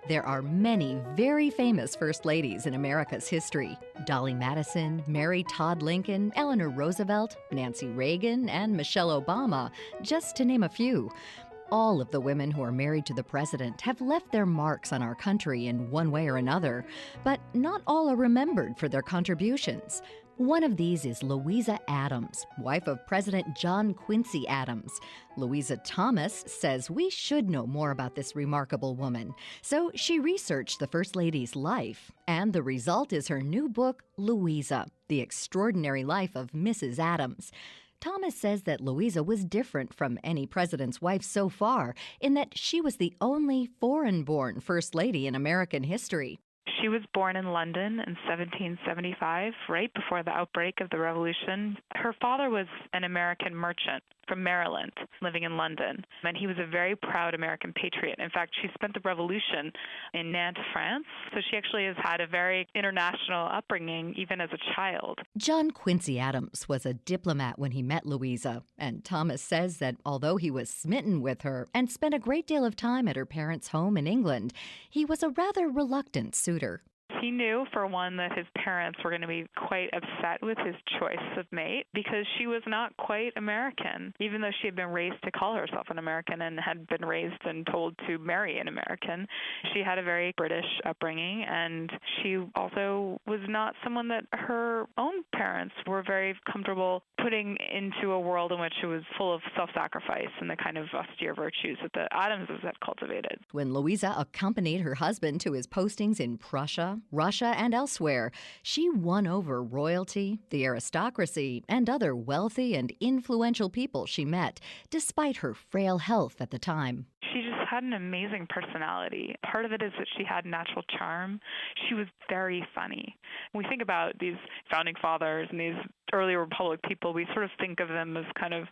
There are many very famous First Ladies in America's history. Dolly Madison, Mary Todd Lincoln, Eleanor Roosevelt, Nancy Reagan, and Michelle Obama, just to name a few. All of the women who are married to the president have left their marks on our country in one way or another, but not all are remembered for their contributions. One of these is Louisa Adams, wife of President John Quincy Adams. Louisa Thomas says we should know more about this remarkable woman, so she researched the First Lady's life, and the result is her new book, Louisa, The Extraordinary Life of Mrs. Adams. Thomas says that Louisa was different from any president's wife so far in that she was the only foreign-born First Lady in American history. She was born in London in 1775, right before the outbreak of the Revolution. Her father was an American merchant from Maryland, living in London, and he was a very proud American patriot. In fact, she spent the Revolution in Nantes, France, so she actually has had a very international upbringing, even as a child. John Quincy Adams was a diplomat when he met Louisa, and Thomas says that although he was smitten with her and spent a great deal of time at her parents' home in England, he was a rather reluctant suitor. He knew, for one, that his parents were going to be quite upset with his choice of mate because she was not quite American, even though she had been raised to call herself an American and had been raised and told to marry an American. She had a very British upbringing, and she also was not someone that her own parents were very comfortable putting into a world in which it was full of self-sacrifice and the kind of austere virtues that the Adamses had cultivated. When Louisa accompanied her husband to his postings in Prussia, Russia, and elsewhere, she won over royalty, the aristocracy, and other wealthy and influential people she met, despite her frail health at the time. She just had an amazing personality. Part of it is that she had natural charm. She was very funny. When we think about these founding fathers and these early republic people, we sort of think of them as kind of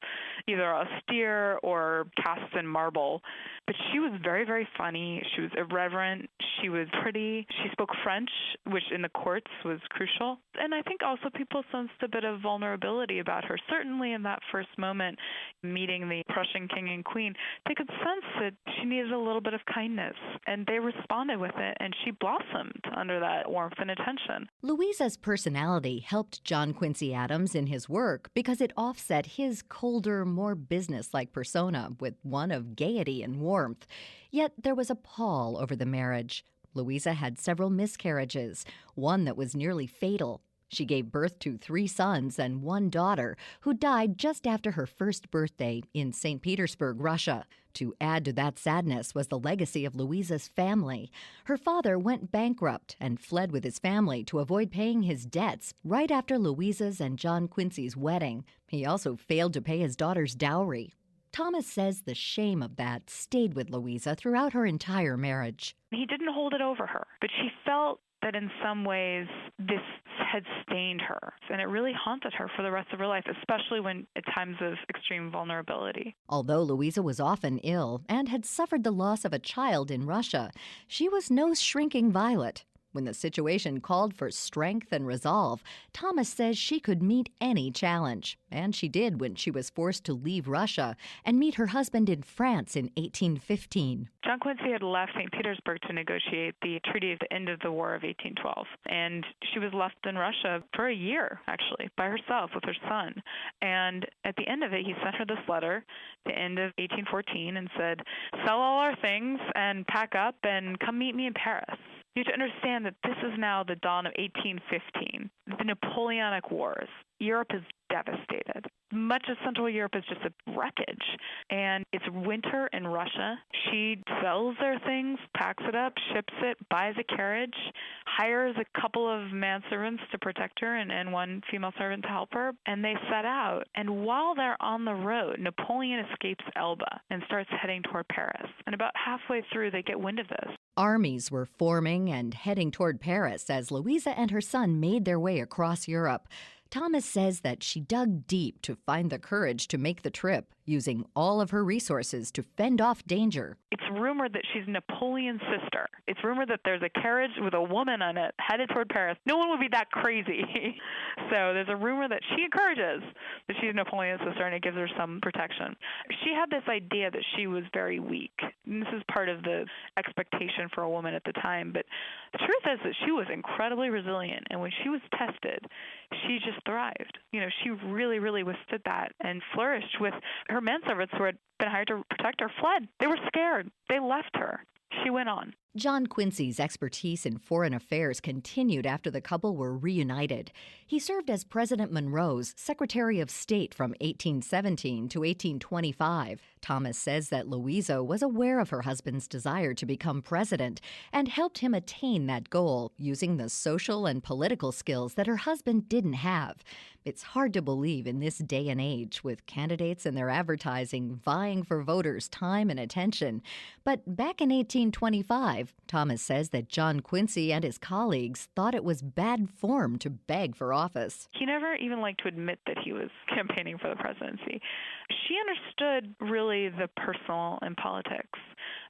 either austere or cast in marble. But she was very, very funny. She was irreverent. She was pretty. She spoke French, which in the courts was crucial. And I think also people sensed a bit of vulnerability about her. Certainly in that first moment, meeting the Prussian king and queen, they could sense that she needed a little bit of kindness. And they responded with it, and she blossomed under that warmth and attention. Louisa's personality helped John Quincy Adams in his work because it offset his colder, more business-like persona with one of gaiety and warmth. Yet there was a pall over the marriage. Louisa had several miscarriages, one that was nearly fatal. She gave birth to 3 sons and 1 daughter, who died just after her first birthday in St. Petersburg, Russia. To add to that sadness was the legacy of Louisa's family. Her father went bankrupt and fled with his family to avoid paying his debts right after Louisa's and John Quincy's wedding. He also failed to pay his daughter's dowry. Thomas says the shame of that stayed with Louisa throughout her entire marriage. He didn't hold it over her, but she felt that in some ways this had stained her, and it really haunted her for the rest of her life, especially when at times of extreme vulnerability. Although Louisa was often ill and had suffered the loss of a child in Russia, she was no shrinking violet. When the situation called for strength and resolve, Thomas says she could meet any challenge. And she did when she was forced to leave Russia and meet her husband in France in 1815. John Quincy had left St. Petersburg to negotiate the treaty of the end of the War of 1812. And she was left in Russia for a year, actually, by herself with her son. And at the end of it, he sent her this letter, the end of 1814, and said, "Sell all our things and pack up and come meet me in Paris." You have to understand that this is now the dawn of 1815, the Napoleonic Wars. Europe is devastated. Much of Central Europe is just a wreckage. And it's winter in Russia. She sells their things, packs it up, ships it, buys a carriage, hires a couple of manservants to protect her and 1 female servant to help her, and they set out. And while they're on the road, Napoleon escapes Elba and starts heading toward Paris. And about halfway through, they get wind of this. Armies were forming and heading toward Paris as Louisa and her son made their way across Europe. Thomas says that she dug deep to find the courage to make the trip, using all of her resources to fend off danger. It's rumored that she's Napoleon's sister. It's rumored that there's a carriage with a woman on it headed toward Paris. No one would be that crazy. So there's a rumor that she encourages that she's Napoleon's sister, and it gives her some protection. She had this idea that she was very weak. And this is part of the expectation for a woman at the time. But the truth is that she was incredibly resilient, and when she was tested, she just thrived. She really, really withstood that and flourished with her menservants who had been hired to protect her fled. They were scared. They left her. She went on. John Quincy's expertise in foreign affairs continued after the couple were reunited. He served as President Monroe's Secretary of State from 1817 to 1825. Thomas says that Louisa was aware of her husband's desire to become president and helped him attain that goal using the social and political skills that her husband didn't have. It's hard to believe in this day and age, with candidates and their advertising vying for voters' time and attention. But back in 1825, Thomas says that John Quincy and his colleagues thought it was bad form to beg for office. He never even liked to admit that he was campaigning for the presidency. She understood really the personal in politics.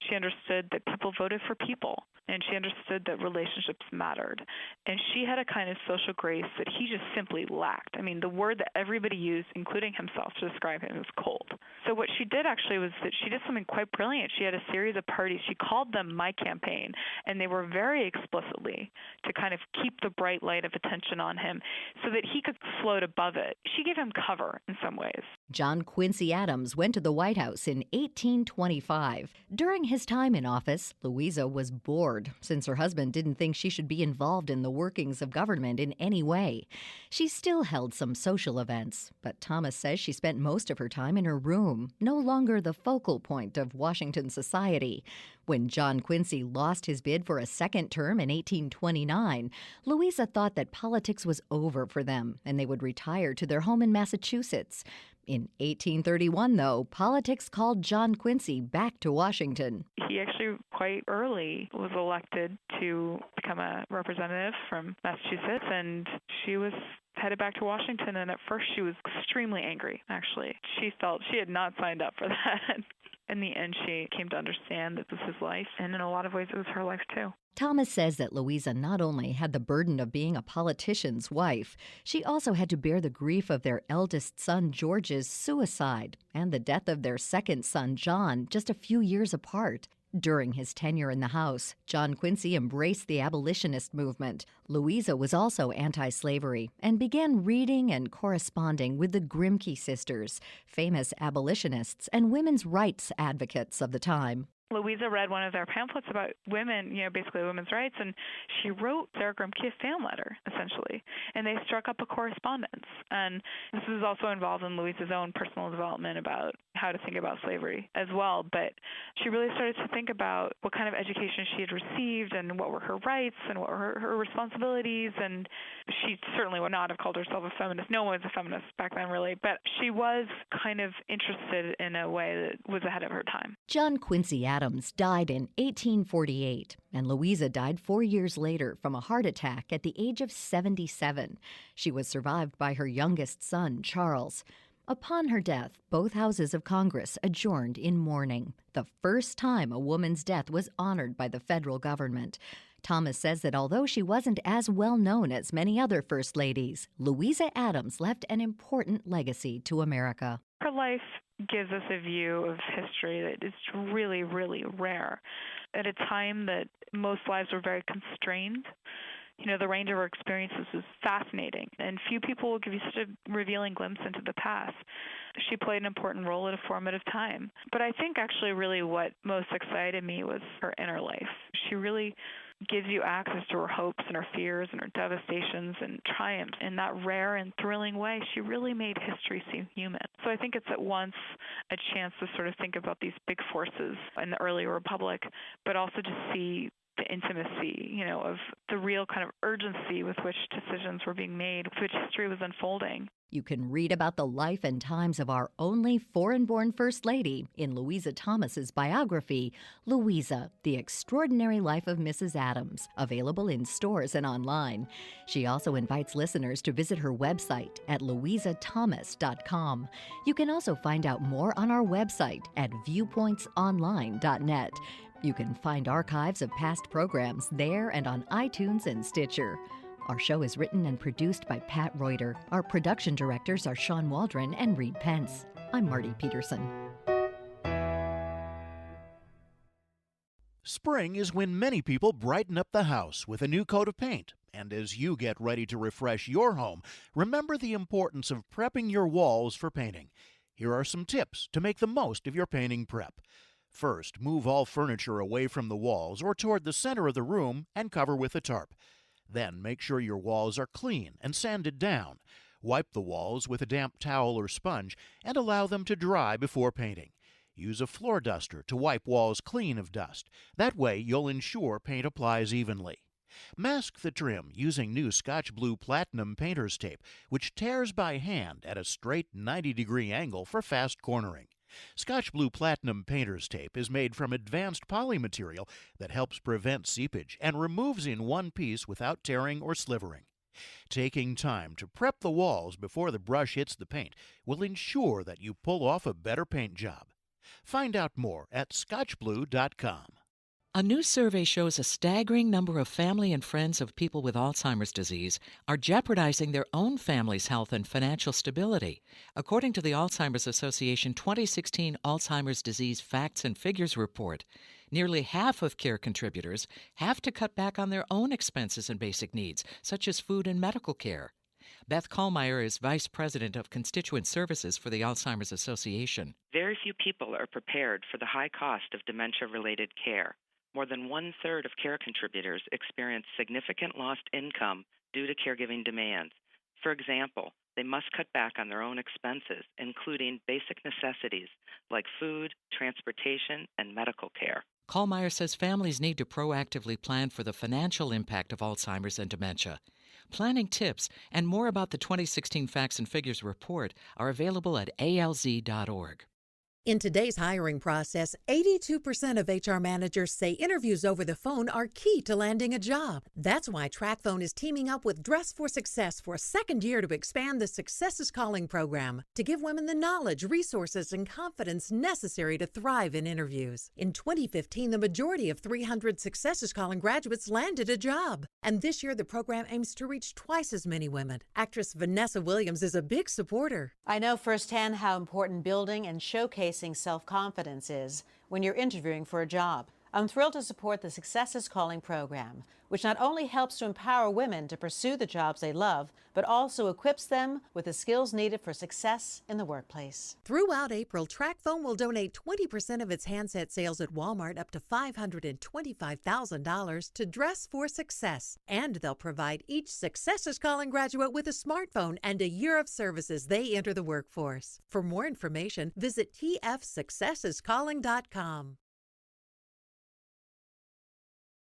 She understood that people voted for people, and she understood that relationships mattered. And she had a kind of social grace that he just simply lacked. I mean, the word that everybody used, including himself, to describe him was cold. So what she did actually was that she did something quite brilliant. She had a series of parties. She called them My Campaign, and they were very explicitly to kind of keep the bright light of attention on him so that he could float above it. She gave him cover in some ways. John Quincy Adams went to the White House in 1825. During his time in office, Louisa was bored since her husband didn't think she should be involved in the workings of government in any way. She still held some social events, but Thomas says she spent most of her time in her room, no longer the focal point of Washington society. When John Quincy lost his bid for a second term in 1829, Louisa thought that politics was over for them and they would retire to their home in Massachusetts. In 1831, though, politics called John Quincy back to Washington. He actually quite early was elected to become a representative from Massachusetts, and she was headed back to Washington, and at first she was extremely angry, actually. She felt she had not signed up for that. In the end, she came to understand that this was his life, and in a lot of ways it was her life too. Thomas says that Louisa not only had the burden of being a politician's wife, she also had to bear the grief of their eldest son George's suicide and the death of their second son John just a few years apart. During his tenure in the House, John Quincy embraced the abolitionist movement. Louisa was also anti-slavery and began reading and corresponding with the Grimke sisters, famous abolitionists and women's rights advocates of the time. Louisa read one of their pamphlets about women, basically women's rights, and she wrote Sarah Grimke a fan letter, essentially, and they struck up a correspondence. And this was also involved in Louisa's own personal development about how to think about slavery as well. But she really started to think about what kind of education she had received and what were her rights and what were her responsibilities. And she certainly would not have called herself a feminist. No one was a feminist back then, really. But she was kind of interested in a way that was ahead of her time. John Quincy Adams died in 1848, and Louisa died 4 years later from a heart attack at the age of 77. She was survived by her youngest son, Charles. Upon her death, both houses of Congress adjourned in mourning, the first time a woman's death was honored by the federal government. Thomas says that although she wasn't as well known as many other first ladies, Louisa Adams left an important legacy to America. Her life gives us a view of history that is really, really rare. At a time that most lives were very constrained, the range of her experiences is fascinating, and few people will give you such a revealing glimpse into the past. She played an important role at a formative time. But I think actually really what most excited me was her inner life. She really gives you access to her hopes and her fears and her devastations and triumphs in that rare and thrilling way. She really made history seem human. So I think it's at once a chance to sort of think about these big forces in the early republic, but also to see the intimacy, of the real kind of urgency with which decisions were being made, with which history was unfolding. You can read about the life and times of our only foreign-born First Lady in Louisa Thomas's biography, Louisa, The Extraordinary Life of Mrs. Adams, available in stores and online. She also invites listeners to visit her website at louisathomas.com. You can also find out more on our website at viewpointsonline.net. You can find archives of past programs there and on iTunes and Stitcher. Our show is written and produced by Pat Reuter. Our production directors are Sean Waldron and Reed Pence. I'm Marty Peterson. Spring is when many people brighten up the house with a new coat of paint. And as you get ready to refresh your home, remember the importance of prepping your walls for painting. Here are some tips to make the most of your painting prep. First, move all furniture away from the walls or toward the center of the room and cover with a tarp. Then make sure your walls are clean and sanded down. Wipe the walls with a damp towel or sponge and allow them to dry before painting. Use a floor duster to wipe walls clean of dust. That way you'll ensure paint applies evenly. Mask the trim using new Scotch Blue Platinum painter's tape, which tears by hand at a straight 90-degree angle for fast cornering. Scotch Blue Platinum painter's tape is made from advanced poly material that helps prevent seepage and removes in one piece without tearing or slivering. Taking time to prep the walls before the brush hits the paint will ensure that you pull off a better paint job. Find out more at scotchblue.com. A new survey shows a staggering number of family and friends of people with Alzheimer's disease are jeopardizing their own family's health and financial stability. According to the Alzheimer's Association 2016 Alzheimer's Disease Facts and Figures report, nearly half of care contributors have to cut back on their own expenses and basic needs, such as food and medical care. Beth Kallmeyer is Vice President of Constituent Services for the Alzheimer's Association. Very few people are prepared for the high cost of dementia-related care. More than one-third of care contributors experience significant lost income due to caregiving demands. For example, they must cut back on their own expenses, including basic necessities like food, transportation, and medical care. Kallmeyer says families need to proactively plan for the financial impact of Alzheimer's and dementia. Planning tips and more about the 2016 Facts and Figures report are available at alz.org. In today's hiring process, 82% of HR managers say interviews over the phone are key to landing a job. That's why TrackPhone is teaming up with Dress for Success for a second year to expand the Success is Calling program to give women the knowledge, resources, and confidence necessary to thrive in interviews. In 2015, the majority of 300 Success is Calling graduates landed a job. And this year, the program aims to reach twice as many women. Actress Vanessa Williams is a big supporter. I know firsthand how important building and showcasing self-confidence is when you're interviewing for a job. I'm thrilled to support the Success is Calling program, which not only helps to empower women to pursue the jobs they love, but also equips them with the skills needed for success in the workplace. Throughout April, TrackPhone will donate 20% of its handset sales at Walmart up to $525,000 to Dress for Success. And they'll provide each Success is Calling graduate with a smartphone and a year of services they enter the workforce. For more information, visit tfsuccessiscalling.com.